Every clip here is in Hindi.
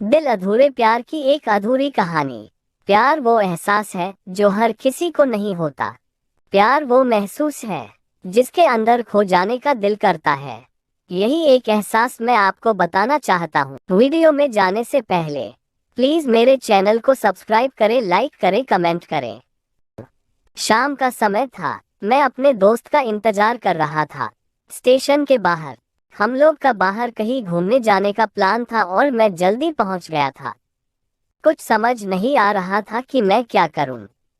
दिल अधूरे प्यार की एक अधूरी कहानी। प्यार वो एहसास है जो हर किसी को नहीं होता। प्यार वो महसूस है जिसके अंदर खो जाने का दिल करता है। यही एक एहसास मैं आपको बताना चाहता हूँ। वीडियो में जाने से पहले प्लीज मेरे चैनल को सब्सक्राइब करें, लाइक करें, कमेंट करें। शाम का समय था। मैं अपने दोस्त का इंतजार कर रहा था स्टेशन के बाहर। हम लोग का बाहर कहीं घूमने जाने का प्लान था और मैं जल्दी पहुंच गया था। कुछ समझ नहीं आ रहा था कि मैं क्या करूं।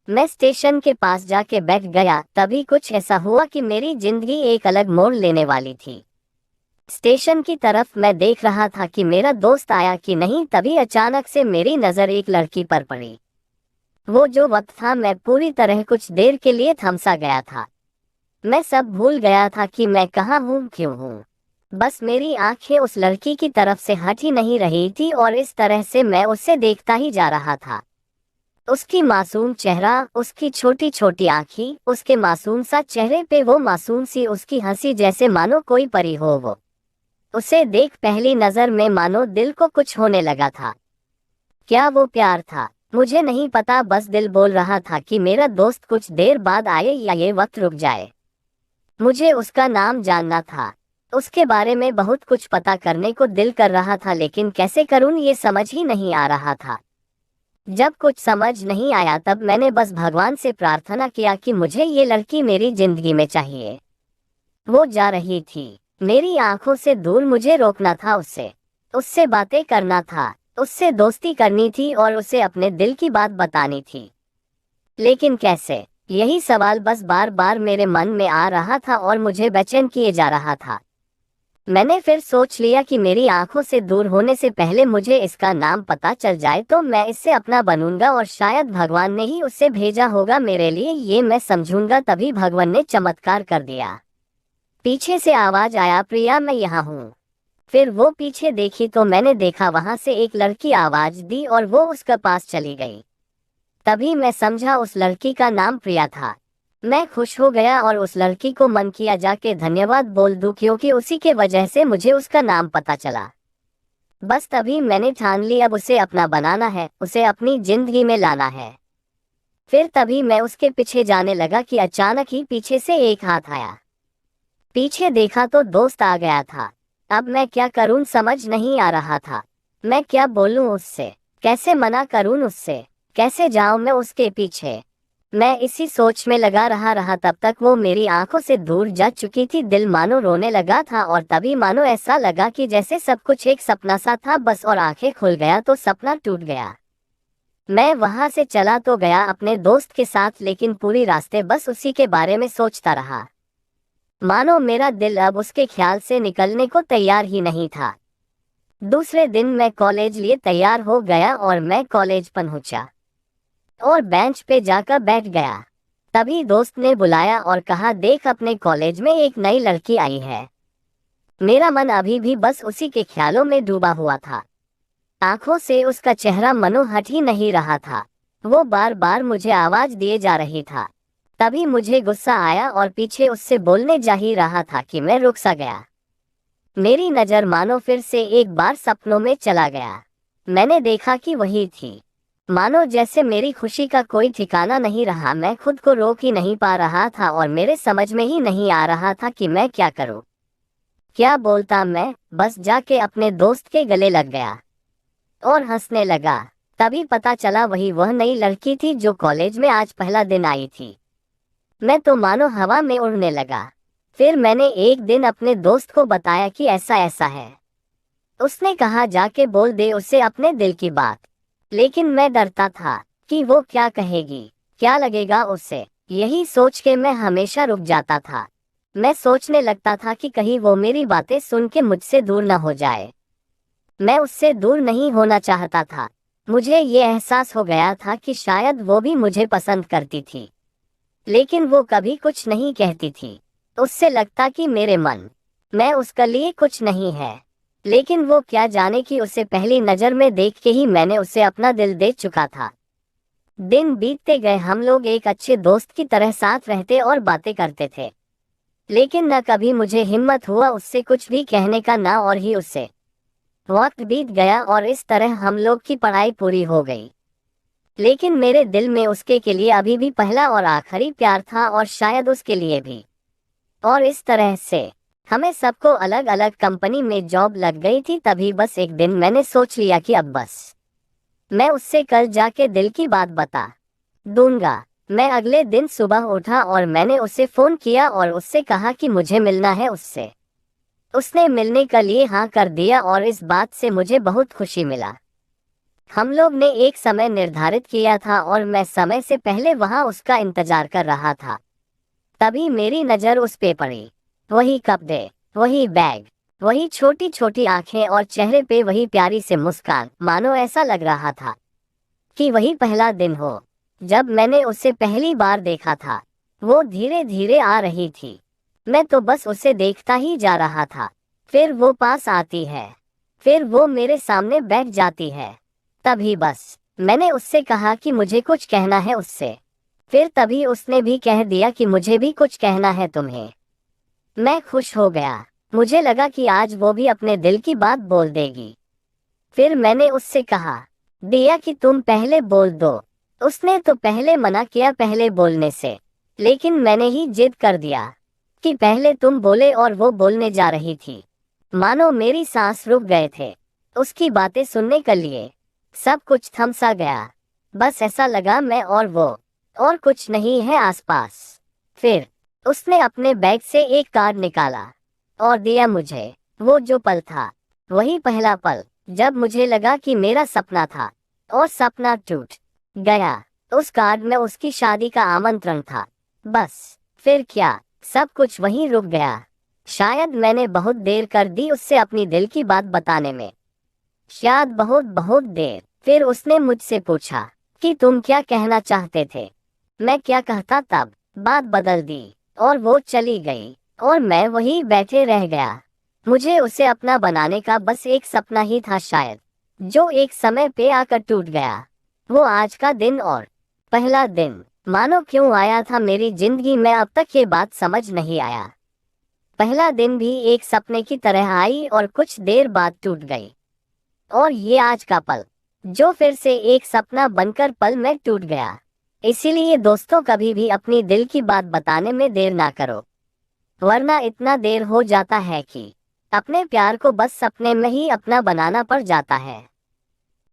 मैं स्टेशन के पास जाके बैठ गया। तभी कुछ ऐसा हुआ कि मेरी जिंदगी एक अलग मोड़ लेने वाली थी। स्टेशन की तरफ मैं देख रहा था कि मेरा दोस्त आया कि नहीं, तभी अचानक से मेरी नजर एक लड़की पर पड़ी। वो जो वक्त था, मैं पूरी तरह कुछ देर के लिए थमसा गया था। मैं सब भूल गया था कि मैं कहाँ हूँ, क्यों हूँ। बस मेरी आंखें उस लड़की की तरफ से हट ही नहीं रही थी और इस तरह से मैं उसे देखता ही जा रहा था। उसकी मासूम चेहरा, उसकी छोटी छोटी आंखें, उसके मासूम सा चेहरे पे वो मासूम सी उसकी हंसी, जैसे मानो कोई परी हो वो। उसे देख पहली नजर में मानो दिल को कुछ होने लगा था। क्या वो प्यार था? मुझे नहीं पता, बस दिल बोल रहा था कि मेरा दोस्त कुछ देर बाद आए या ये वक्त रुक जाए। मुझे उसका नाम जानना था। उसके बारे में बहुत कुछ पता करने को दिल कर रहा था, लेकिन कैसे करूं ये समझ ही नहीं आ रहा था। जब कुछ समझ नहीं आया तब मैंने बस भगवान से प्रार्थना किया कि मुझे ये लड़की मेरी जिंदगी में चाहिए। वो जा रही थी मेरी आंखों से दूर, मुझे रोकना था उससे। उससे बातें करना था, उससे दोस्ती करनी थी और उसे अपने दिल की बात बतानी थी। लेकिन कैसे? यही सवाल बस बार बार मेरे मन में आ रहा था और मुझे बेचैन किए जा रहा था। मैंने फिर सोच लिया कि मेरी आंखों से दूर होने से पहले मुझे इसका नाम पता चल जाए तो मैं इससे अपना बनूंगा और शायद भगवान ने ही उसे भेजा होगा मेरे लिए, ये मैं समझूंगा। तभी भगवान ने चमत्कार कर दिया। पीछे से आवाज आया, प्रिया मैं यहाँ हूँ। फिर वो पीछे देखी तो मैंने देखा वहां से एक लड़की आवाज दी और वो उसके पास चली गई। तभी मैं समझा उस लड़की का नाम प्रिया था। मैं खुश हो गया और उस लड़की को मन किया जाके धन्यवाद बोल दूं, क्योंकि उसी के वजह से मुझे उसका नाम पता चला। बस तभी मैंने ठान ली, अब उसे अपना बनाना है, उसे अपनी जिंदगी में लाना है। फिर तभी मैं उसके पीछे जाने लगा कि अचानक ही पीछे से एक हाथ आया। पीछे देखा तो दोस्त आ गया था। अब मैं क्या करूं समझ नहीं आ रहा था। मैं क्या बोलूं उससे, कैसे मना करूं उससे, कैसे जाऊं मैं उसके पीछे। मैं इसी सोच में लगा रहा तब तक वो मेरी आंखों से दूर जा चुकी थी। दिल मानो रोने लगा था और तभी मानो ऐसा लगा कि जैसे सब कुछ एक सपना सा था बस, और आंखें खुल गया तो सपना टूट गया। मैं वहां से चला तो गया अपने दोस्त के साथ, लेकिन पूरी रास्ते बस उसी के बारे में सोचता रहा। मानो मेरा दिल अब उसके ख्याल से निकलने को तैयार ही नहीं था। दूसरे दिन मैं कॉलेज लिए तैयार हो गया और मैं कॉलेज पहुंचा और बेंच पे जाकर बैठ गया। तभी दोस्त ने बुलाया और कहा, देख अपने कॉलेज में एक नई लड़की आई है। मेरा मन अभी भी बस उसी के ख्यालों में डूबा हुआ था। आंखों से उसका चेहरा मनो हट ही नहीं रहा था। वो बार बार मुझे आवाज दिए जा रही था। तभी मुझे गुस्सा आया और पीछे उससे बोलने जा ही रहा था कि मैं रुक सा गया। मेरी नजर मानो फिर से एक बार सपनों में चला गया। मैंने देखा कि वही थी। मानो जैसे मेरी खुशी का कोई ठिकाना नहीं रहा। मैं खुद को रोक ही नहीं पा रहा था और मेरे समझ में ही नहीं आ रहा था कि मैं क्या करूं, क्या बोलता। मैं बस जाके अपने दोस्त के गले लग गया और हंसने लगा। तभी पता चला वही वह नई लड़की थी जो कॉलेज में आज पहला दिन आई थी। मैं तो मानो हवा में उड़ने लगा। फिर मैंने एक दिन अपने दोस्त को बताया कि ऐसा ऐसा है। उसने कहा, जाके बोल दे उसे अपने दिल की बात। लेकिन मैं डरता था कि वो क्या कहेगी, क्या लगेगा उससे। यही सोच के मैं हमेशा रुक जाता था। मैं सोचने लगता था कि कहीं वो मेरी बातें सुन के मुझसे दूर न हो जाए। मैं उससे दूर नहीं होना चाहता था। मुझे ये एहसास हो गया था कि शायद वो भी मुझे पसंद करती थी, लेकिन वो कभी कुछ नहीं कहती थी। उससे लगता कि मेरे मन मैं उसके लिए कुछ नहीं है। लेकिन वो क्या जाने कि उसे पहली नजर में देख के ही मैंने उसे अपना दिल दे चुका था। दिन बीतते गए, हम लोग एक अच्छे दोस्त की तरह साथ रहते और बातें करते थे। लेकिन न कभी मुझे हिम्मत हुआ उससे कुछ भी कहने का, ना और ही उससे। वक्त बीत गया और इस तरह हम लोग की पढ़ाई पूरी हो गई। लेकिन मेरे दिल में उसके के लिए अभी भी पहला और आखिरी प्यार था और शायद उसके लिए भी। और इस तरह से हमें सबको अलग अलग कंपनी में जॉब लग गई थी। तभी बस एक दिन मैंने सोच लिया कि अब बस मैं उससे कल जाके दिल की बात बता दूंगा। मैं अगले दिन सुबह उठा और मैंने उसे फोन किया और उससे कहा कि मुझे मिलना है उससे। उसने मिलने के लिए हाँ कर दिया और इस बात से मुझे बहुत खुशी मिला। हम लोग ने एक समय निर्धारित किया था और मैं समय से पहले वहां उसका इंतजार कर रहा था। तभी मेरी नज़र उस पे पड़ी। वही कपड़े, वही बैग, वही छोटी छोटी आंखें और चेहरे पे वही प्यारी से मुस्कान, मानो ऐसा लग रहा था कि वही पहला दिन हो जब मैंने उसे पहली बार देखा था। वो धीरे धीरे आ रही थी। मैं तो बस उसे देखता ही जा रहा था। फिर वो पास आती है, फिर वो मेरे सामने बैठ जाती है। तभी बस मैंने उससे कहा कि मुझे कुछ कहना है उससे। फिर तभी उसने भी कह दिया कि मुझे भी कुछ कहना है तुम्हें। मैं खुश हो गया। मुझे लगा कि आज वो भी अपने दिल की बात बोल देगी। फिर मैंने उससे कहा दिया कि तुम पहले बोल दो। उसने तो पहले मना किया पहले बोलने से, लेकिन मैंने ही जिद कर दिया कि पहले तुम बोले और वो बोलने जा रही थी। मानो मेरी सांस रुक गए थे उसकी बातें सुनने के लिए। सब कुछ थम सा गया। बस ऐसा लगा मैं और वो, और कुछ नहीं है आसपास। फिर उसने अपने बैग से एक कार्ड निकाला और दिया मुझे। वो जो पल था वही पहला पल जब मुझे लगा कि मेरा सपना था और सपना टूट गया। उस कार्ड में उसकी शादी का आमंत्रण था। बस फिर क्या, सब कुछ वहीं रुक गया। शायद मैंने बहुत देर कर दी उससे अपनी दिल की बात बताने में, शायद बहुत बहुत देर। फिर उसने मुझसे पूछा कि तुम क्या कहना चाहते थे। मैं क्या कहता, तब बात बदल दी और वो चली गई और मैं वहीं बैठे रह गया। मुझे उसे अपना बनाने का बस एक सपना ही था शायद, जो एक समय पे आकर टूट गया। वो आज का दिन और पहला दिन मानो क्यों आया था मेरी जिंदगी में, अब तक ये बात समझ नहीं आया। पहला दिन भी एक सपने की तरह आई और कुछ देर बाद टूट गई। और ये आज का पल जो फिर से एक सपना बनकर पल में टूट गया। इसीलिए दोस्तों, कभी भी अपनी दिल की बात बताने में देर ना करो, वरना इतना देर हो जाता है कि अपने प्यार को बस सपने में ही अपना बनाना पड़ जाता है।